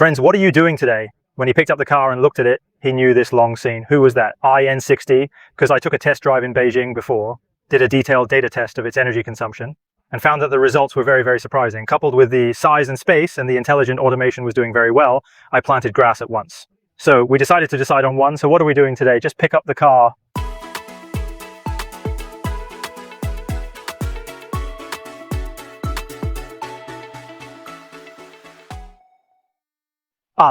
Friends, what are you doing today? When he picked up the car and looked at it, he knew this long scene. Who was that? N60, because I took a test drive in Beijing before, did a detailed data test of its energy consumption, and found that the results were very, very surprising. Coupled with the size and space and the intelligent automation was doing very well, I planted grass at once. So we decided to decide on one. So what are we doing today? Just pick up the car.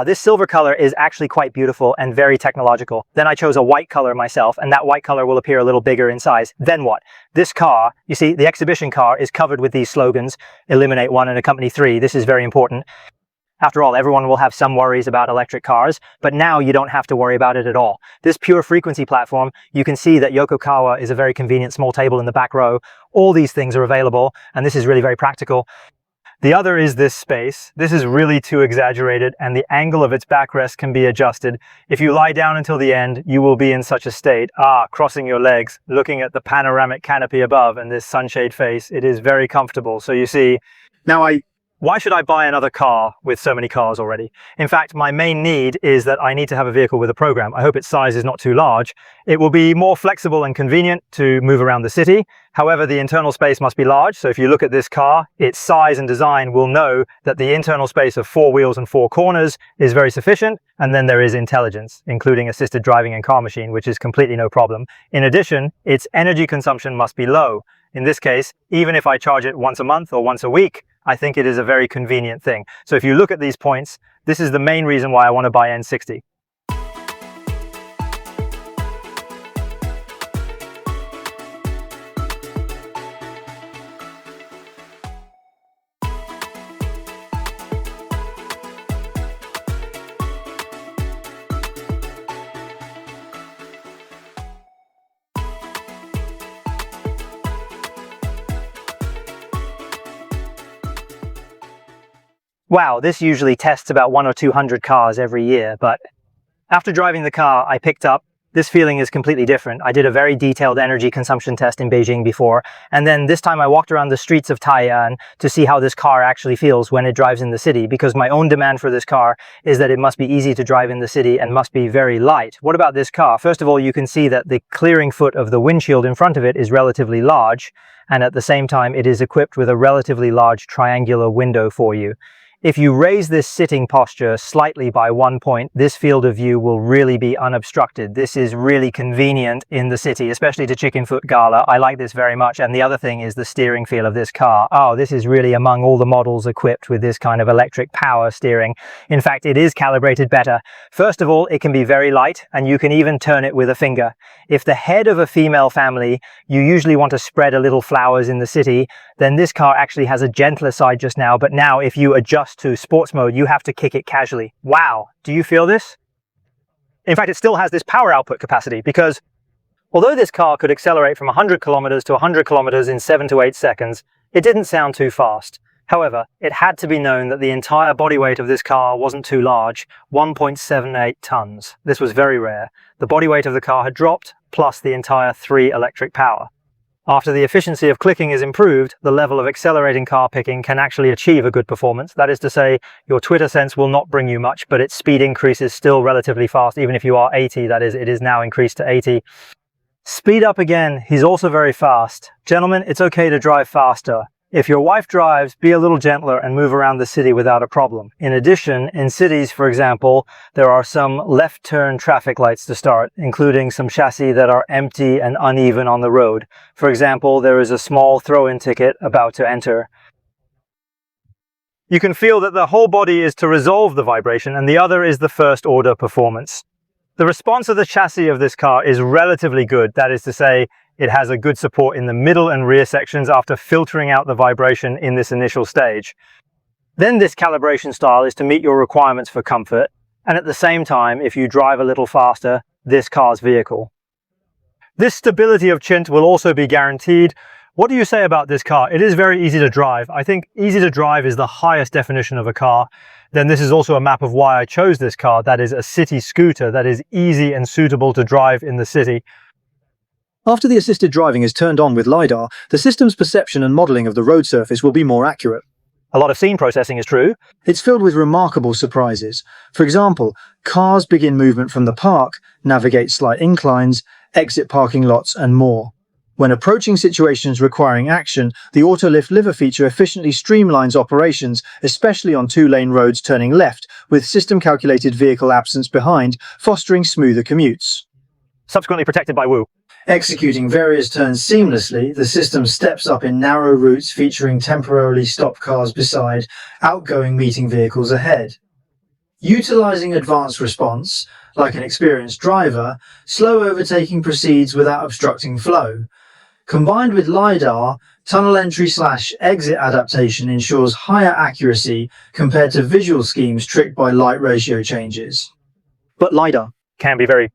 This silver color is actually quite beautiful and very technological. Then I chose a white color myself, and that white color will appear a little bigger in size. Then what? This car, you see, the exhibition car is covered with these slogans, eliminate one and accompany three. This is very important. After all, everyone will have some worries about electric cars, but now you don't have to worry about it at all. This pure frequency platform, you can see that Yokogawa is a very convenient small table in the back row. All these things are available, and this is really very practical. The other is this space. This is really too exaggerated, and the angle of its backrest can be adjusted. If you lie down until the end, you will be in such a state, crossing your legs, looking at the panoramic canopy above and this sunshade face. It is very comfortable. So you see, why should I buy another car with so many cars already? In fact, my main need is that I need to have a vehicle with a program. I hope its size is not too large. It will be more flexible and convenient to move around the city. However, the internal space must be large. So if you look at this car, its size and design will know that the internal space of 4 wheels and 4 corners is very sufficient. And then there is intelligence, including assisted driving and car machine, which is completely no problem. In addition, its energy consumption must be low. In this case, even if I charge it once a month or once a week, I think it is a very convenient thing. So if you look at these points, this is the main reason why I want to buy N60. Wow, this usually tests about 100 or 200 cars every year, but after driving the car I picked up, this feeling is completely different. I did a very detailed energy consumption test in Beijing before, and then this time I walked around the streets of Taiyan to see how this car actually feels when it drives in the city, because my own demand for this car is that it must be easy to drive in the city and must be very light. What about this car? First of all, you can see that the clearing foot of the windshield in front of it is relatively large, and at the same time it is equipped with a relatively large triangular window for you. If you raise this sitting posture slightly by 1 point, this field of view will really be unobstructed. This is really convenient in the city, especially to chicken foot gala. I like this very much. And the other thing is the steering feel of this car. This is really among all the models equipped with this kind of electric power steering. In fact, it is calibrated better. First of all, it can be very light, and you can even turn it with a finger. If the head of a female family, you usually want to spread a little flowers in the city, then this car actually has a gentler side just now, but now if you adjust to sports mode, you have to kick it casually. Wow, do you feel this? In fact, it still has this power output capacity, because although this car could accelerate from 100 kilometers to 100 kilometers in 7 to 8 seconds, it didn't sound too fast. However, it had to be known that the entire body weight of this car wasn't too large, 1.78 tons. This was very rare. The body weight of the car had dropped, plus the entire 3 electric power. After the efficiency of clicking is improved, the level of accelerating car picking can actually achieve a good performance. That is to say, your Twitter sense will not bring you much, but its speed increase is still relatively fast, even if you are 80, that is, it is now increased to 80. Speed up again, he's also very fast. Gentlemen, it's okay to drive faster. If your wife drives, be a little gentler and move around the city without a problem. In addition, in cities, for example, there are some left turn traffic lights to start, including some chassis that are empty and uneven on the road. For example, there is a small throw-in ticket about to enter. You can feel that the whole body is to resolve the vibration, and the other is the first order performance. The response of the chassis of this car is relatively good. That is to say, it has a good support in the middle and rear sections after filtering out the vibration in this initial stage. Then this calibration style is to meet your requirements for comfort, and at the same time, if you drive a little faster, this car's vehicle. This stability of Chint will also be guaranteed. What do you say about this car? It is very easy to drive. I think easy to drive is the highest definition of a car. Then this is also a map of why I chose this car. That is a city scooter that is easy and suitable to drive in the city. After the assisted driving is turned on with LiDAR, the system's perception and modeling of the road surface will be more accurate. A lot of scene processing is true. It's filled with remarkable surprises. For example, cars begin movement from the park, navigate slight inclines, exit parking lots, and more. When approaching situations requiring action, the Autolift Liver feature efficiently streamlines operations, especially on two-lane roads turning left, with system-calculated vehicle absence behind, fostering smoother commutes. Subsequently protected by Woo. Executing various turns seamlessly, the system steps up in narrow routes featuring temporarily stopped cars beside, outgoing meeting vehicles ahead. Utilizing advanced response, like an experienced driver, slow overtaking proceeds without obstructing flow. Combined with LiDAR, tunnel entry/exit adaptation ensures higher accuracy compared to visual schemes tricked by light ratio changes. But LiDAR can be very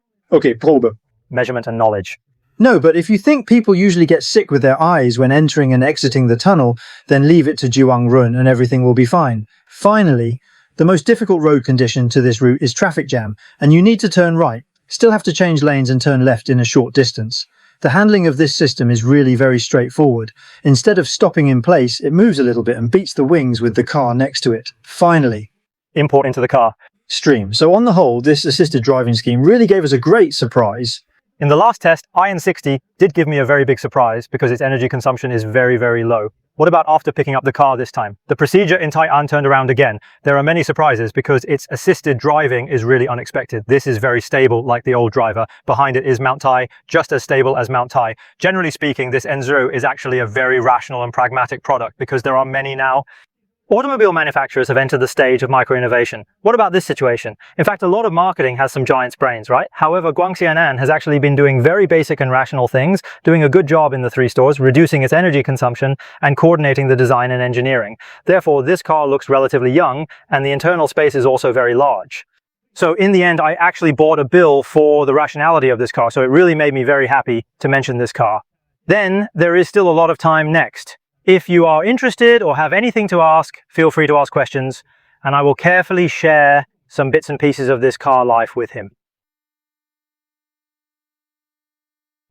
Probe. measurement and knowledge. No, but if you think people usually get sick with their eyes when entering and exiting the tunnel, then leave it to Jiwangrun and everything will be fine. Finally, the most difficult road condition to this route is traffic jam, and you need to turn right. Still have to change lanes and turn left in a short distance. The handling of this system is really very straightforward. Instead of stopping in place, it moves a little bit and beats the wings with the car next to it. Finally, Import into the car. stream. So on the whole, this assisted driving scheme really gave us a great surprise. In the last test, N60 did give me a very big surprise because its energy consumption is very, very low. What about after picking up the car this time? The procedure in Tai'an turned around again. There are many surprises because its assisted driving is really unexpected. This is very stable like the old driver. Behind it is Mount Tai, just as stable as Mount Tai. Generally speaking, this N0 is actually a very rational and pragmatic product because there are many now. Automobile manufacturers have entered the stage of micro-innovation. What about this situation? In fact, a lot of marketing has some giant's brains, right? However, Guangxianan has actually been doing very basic and rational things, doing a good job in the 3 stores, reducing its energy consumption, and coordinating the design and engineering. Therefore, this car looks relatively young, and the internal space is also very large. So in the end, I actually bought a bill for the rationality of this car, so it really made me very happy to mention this car. Then, there is still a lot of time next. If you are interested or have anything to ask, feel free to ask questions, and I will carefully share some bits and pieces of this car life with him.